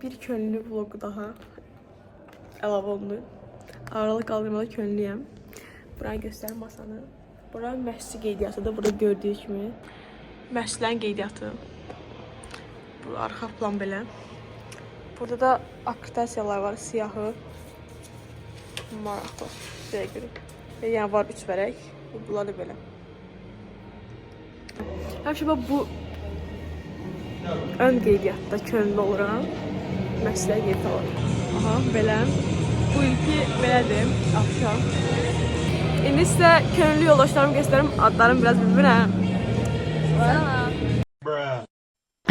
Bir könüllü vlogu daha əlavə olundu. Ağırlıq qaldırmada könüllüyəm. Buraya göstərim masanı. Bura məşqçi qeydiyyatıdır. Burada gördüyü kimi məşqçilərin qeydiyyatı. Bu arxa plan belə. Burada da akreditasiyalar var, siyahı. Maraqlı. Belə görün. Yəni var 3 vərək. Bunlar da belə. Həmişə bax bu ön qeydiyyatda könüllü oluram. Məşqçilər qeydiyyat alır. Aha, belə. Bu ilki belədir, axşam. İndi sizə könüllü yoldaşlarımı göstərim. Adlarım biraz bir-birə.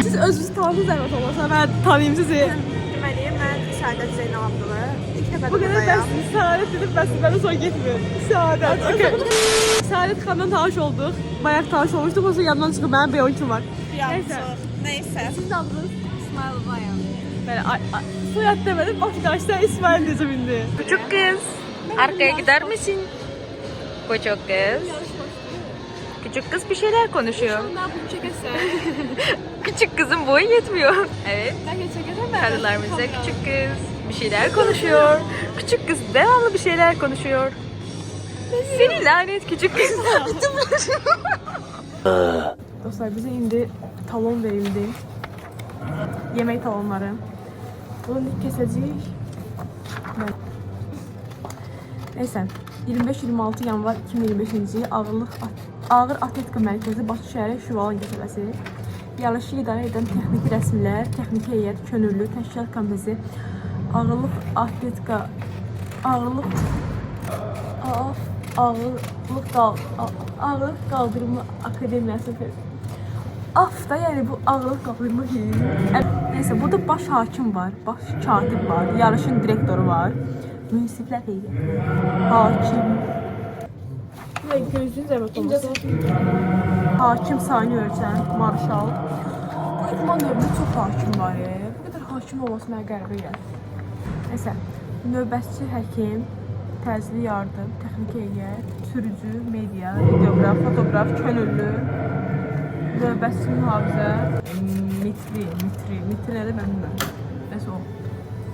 Siz özünüzü tanıdınız zəhmət olmasa, mən tanıyayım sizi. Deməliyim, mən Səadət Zeynal Abdullah. İlk dəfə Bu qədər dərsiniz, Səadət edib bəslədən sonra getmir. Səadət. Səadət xanımla tanış olduq. Bayaq tanış olmuşduq, o zaman yandan çıxıb mənim bir oyuncum var. Neysə. Siz də adınız? İsmail Bayan. Böyle soyad demedim, bak arkadaşlar İsmail diyeceğim indi. Küçük kız, arkaya gider misin? Küçük kız. Küçük kız bir şeyler konuşuyor. Ben bunu çekersen. Küçük kızın boyu yetmiyor. Evet. Ben çekersem ben. Karılarımıza küçük kız bir şeyler konuşuyor. Küçük kız devamlı bir şeyler konuşuyor. Seni lanet küçük kız. Dostlar bize indi talon verildi. Yemek talonları. Bunu ilk keseceğiz. Neyse. 25-26 yanvar 2025-ci Ağır Atletika Mərkəzi Bakı şəhəri Şüvalın qəsəbəsi. Yarışı idarə edən texniki rəsmilər, texniki heyət, könüllü, təşkilat komitəsi, Ağırlıq Qaldırma Akademiyası. Af da yani bu ağırlık kaldırma neyse burada baş hakim var, baş katib var, yarışın direktoru var, münsiflər heyəti, hakim. Gözünüz evet olmasın. Hakim sayını ölçən, marşal. Bu idman növbə çox hakim var ya. Bu qədər hakim olması mənə qəribə gəlir. Neyse, növbətçi həkim, təcili yardım, texniki heyət, sürücü, media, videograf, fotograf, könüllü. Növbətçi mühafizə, mitri nədir mən bilmirəm. Nəsə o.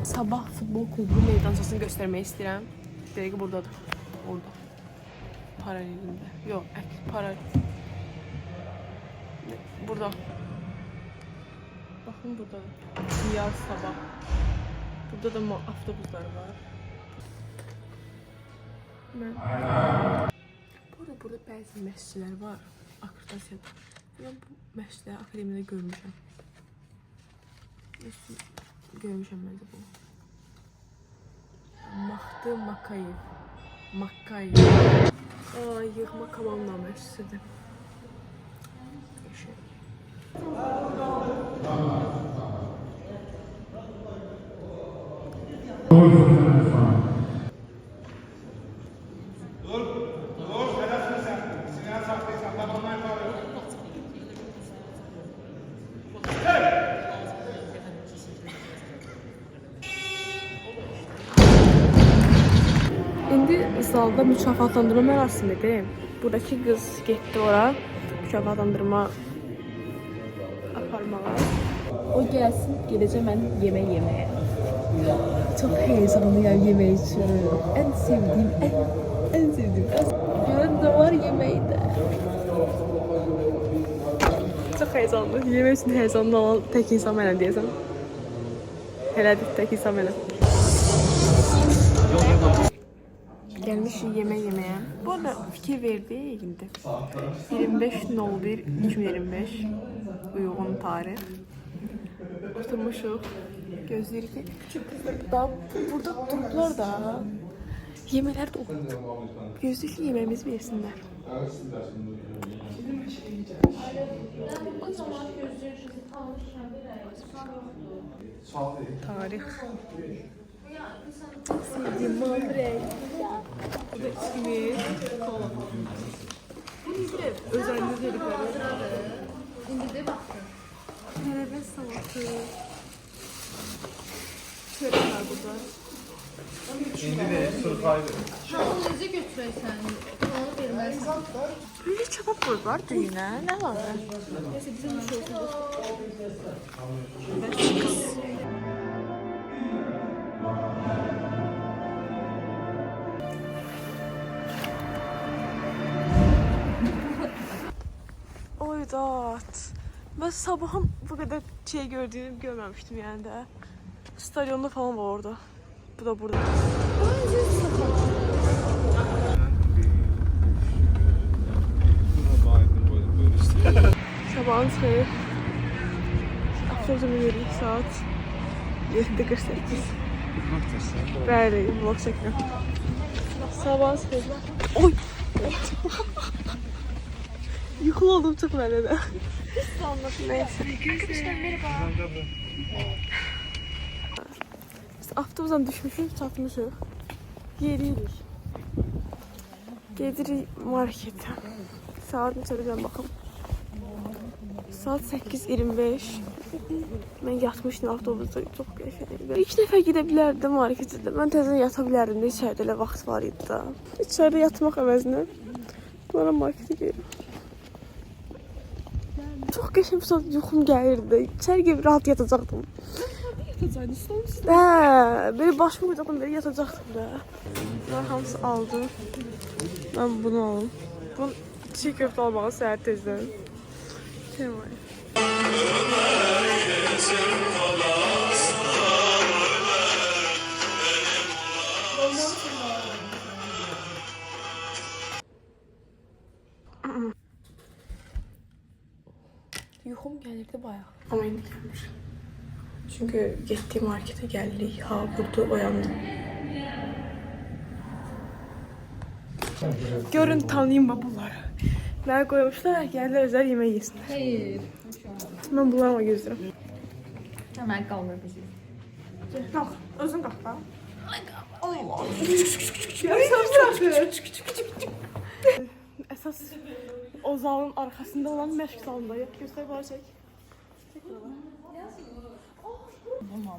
Sabah futbol klubu meydançasını göstərmək istəyirəm. Deyək ki, buradadır. Orada. Paralelində. Yox, paralel. Burada. Baxın, buradadır. Yaz sabah. Burada da avtobuslar var. Burada bəzi məşqçilər var. Akreditasiyada. Ben bu məşqçiləri akademiyada görmüşəm. Görmüşəm məncə bu. Mahdi Makayev. Yığma komanda məşqçisidir. İndi zalda mükafatlandırma mərasimidir. Buradakı qız getdi ora mükafatlandırma aparmağa. O gəlsin, gedəcəm mən yemək yeməyə. Çox heyecanlıyam yemək üçün. Ən sevdiyim. Görən də var yeməkdə. Çox heyecanlı. Yemək üçün heyecanlı olan tək insan mənəm deyəsəm. Elədir, tək insan mənəm. Gelmişik yemək yeməyə. Bu arada fikir verdik indi. 25.01.2025 uyğun tarix. Oturmuşuq. Gözləyirik ki, küçük qızlar da burada durublar da. Yeməklər də oldu. Gözləyirik ki, yeməyimizi versinlər. Tarix. Sevdiğim mavi renk. Bu da ismi kola. Özenli dedikleri. İndi de baxın. Tərəvəz salatı. Çörək var burada. İndi de sırxaydı. Onu necə götürəysən? Onu verməlisən. Bir çabuk var düğüne. Ne var? Neyse bizim bir şey olsun. saat. Ben sabahın bu kadar şey gördüğünü görmemiştim yani de. Stadyonda falan var orada. Bu da burada. Sabahın xeyir. Avtobusum yürüyük saat 7:48. Bəli, vlog çəkirəm. Sabahın xeyir. Oy! Yuxulu oldum çox məndə də. Neyse. Arkadaşlar merhaba. Biz avtobusdan düşmüşük, çatmışıq. Yeriyirik. Gedirik marketə. Saat neçədir mən baxım. Saat 8:25. Mən yatmışdım avtobusda, çox qəşəng. İlk dəfə gedə bilərdim marketə. Mən təzədən yata bilərdim də, içəridə elə vaxt var idi da. İçəridə yatmaq əvəzinə sonra marketə gedirəm. Çox qəşəng bir saat yuxum gəlirdi. İçəri girib rahat yatacaqdım. Yatacaqdın, istəmirsən? Hə, belə başımı qoyacaqdım, belə yatacaqdım da. Bunlar hamısı aldım. Mən bunu alım. Bunu çiğ köftə almağa səhər tezdən. Şey var. Yuxum gəlirdi bayağı. Amma indi gəlmir. Çünki getdik marketə gəldik. Ha, burada oyandım. Görün, tanıyın bunları. Mənə qoymuşlar, gəlirlər özləri yemək yesinlər. Hayır. Mən bunlarla gözləyirəm. Hemen kalmıyor bizi. Qalx, özün qalx da. Allah. Əsas o zalın arxasında olan məşq salondayıq. Göstər bana çək. Çək bana.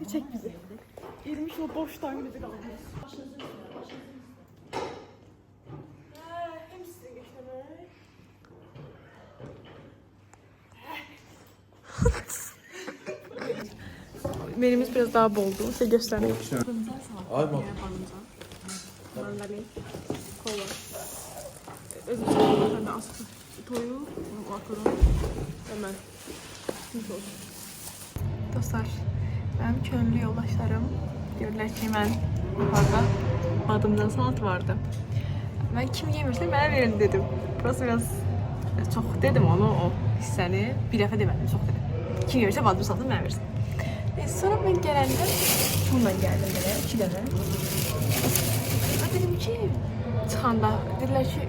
Bir çək bizi. 20 kilo boş tank bizi qalmışız. Hem sizin geçlemek. Menümüz biraz daha boldu. Size göstereyim. Ay bak. Mandalina, kola. Özüm söyleyeyim, ben asıl toyu, makaron, hemen. Dostlar, benim könüllü yoldaşlarım diyorlar ki ben yukarıda badımcan salat vardı. Ben kim yemirse bana verin dedim. Burası biraz çok dedim onu o hissəni. Bir dəfə demədim, çox dedim. Kim yemirse badımcan salatı bana versin. Sonra ben gələndə bununla gəldim belə 2 dəfə. Ben dedim ki çıxanda dedilər ki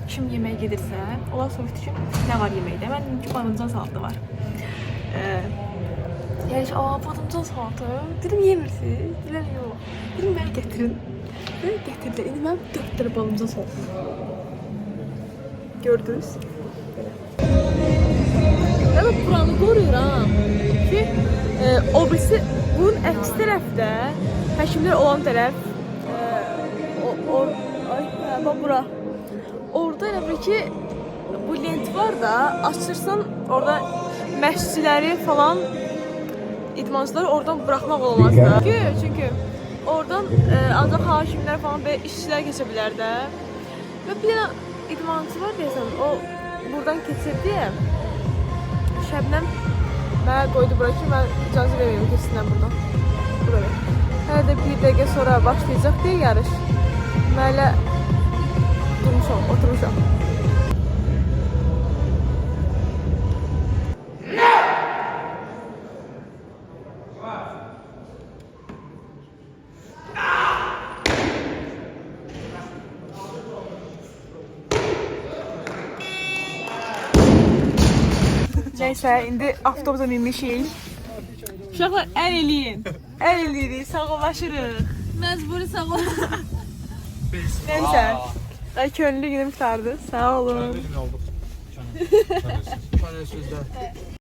kim yeməyə gedirsə, onlar soruşdu ki nə var yeməkdə? Mən dedim ki badımcan salatı var. Yani badımcan salatı. Dedim yemirsiniz. Dedilər yox. Dedim mən gətirin. Mən gətirdim. İndi mən 4 dənə badımcan salatı. Gördünüz? Ben buranı qoruyorum ki o birisi bunun əks tərəfdə həkimlər olan tərəf bak bura. Orada elə bir ki bu lent var da açırsan orada məşqçiləri falan idmançıları oradan buraxmaq olmaz da. Çünki oradan ancaq hakimlər falan belə işçilər keçə bilər də. Və bir dənə idmançı var deyəsən, o buradan keçirdi. Şəbnəm mənə qoydu bura ki, mən icazə verməyim keçsinlər buradan. Buraya. Hələ də 1 dəqiqə sonra başlayacaq deyə yarış. Mən elə durmuşam, oturmuşam. Neyse, indi avtobusa minmişik. Uşaqlar, əl eləyin. Əl eləyirik, sağollaşırıq. Mecburi sabah. Neyse, könüllü günüm qurtardı. Sağ olun. Könüllü olduq. Könülsüz. Könülsüz də.